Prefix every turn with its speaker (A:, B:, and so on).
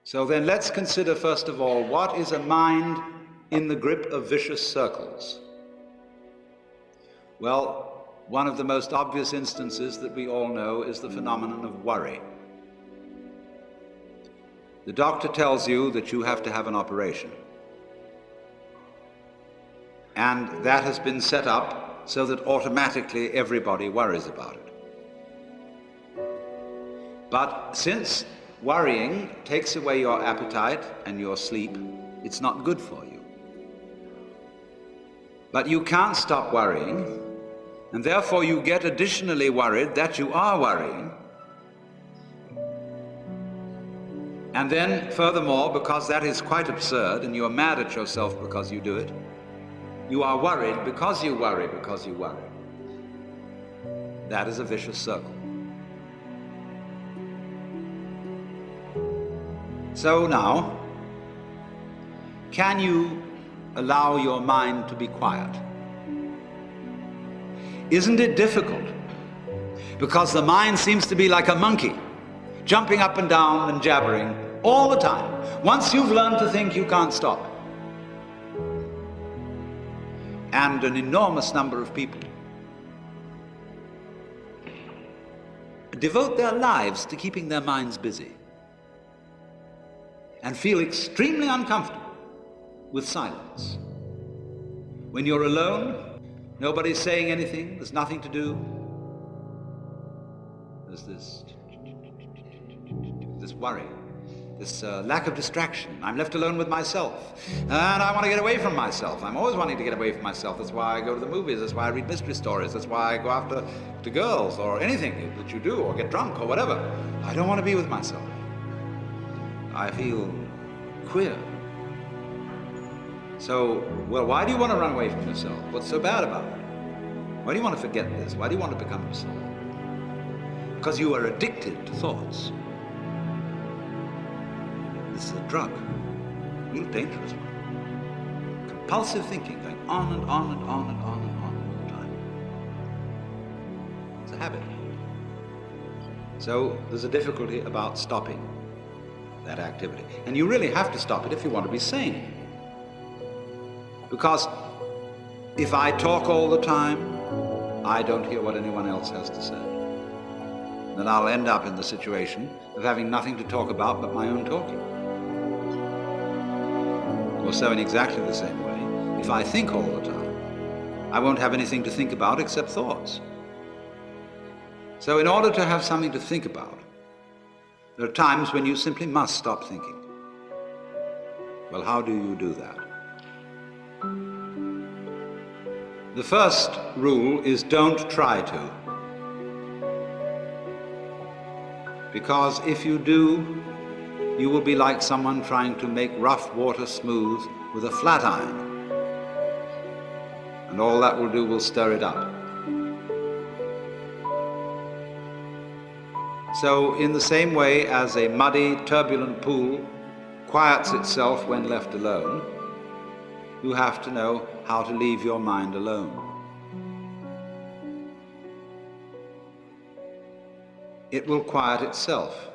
A: So then let's consider first of all, what is a mind in the grip of vicious circles? Well, one of the most obvious instances that we all know is the phenomenon of worry. The doctor tells you that you have to have an operation. And that has been set up so that automatically everybody worries about it. But since worrying takes away your appetite and your sleep, it's not good for you. But you can't stop worrying, and therefore you get additionally worried that you are worrying. And then, furthermore, because that is quite absurd and you are mad at yourself because you do it, you are worried because you worry because you worry. That is a vicious circle. So now, can you allow your mind to be quiet? Isn't it difficult? Because the mind seems to be like a monkey, jumping up and down and jabbering all the time. Once you've learned to think, you can't stop. And an enormous number of people devote their lives to keeping their minds busy and feel extremely uncomfortable with silence. When you're alone, nobody's saying anything, there's nothing to do. There's this worry, this lack of distraction. I'm left alone with myself, and I want to get away from myself. I'm always wanting to get away from myself. That's why I go to the movies, that's why I read mystery stories, that's why I go after girls or anything that you do, or get drunk or whatever. I don't want to be with myself. I feel queer. So, well, why do you want to run away from yourself? What's so bad about it? Why do you want to forget this? Why do you want to become yourself? Because you are addicted to thoughts. This is a drug, a real dangerous one. Compulsive thinking, going on and on and on and on and on all the time. It's a habit. So there's a difficulty about stopping that activity. And you really have to stop it if you want to be sane. Because if I talk all the time, I don't hear what anyone else has to say. Then I'll end up in the situation of having nothing to talk about but my own talking. Or so in exactly the same way, if I think all the time, I won't have anything to think about except thoughts. So in order to have something to think about, there are times when you simply must stop thinking. Well, how do you do that? The first rule is don't try to. Because if you do, you will be like someone trying to make rough water smooth with a flat iron. And all that will do will stir it up. So in the same way as a muddy, turbulent pool quiets itself when left alone, you have to know how to leave your mind alone. It will quiet itself.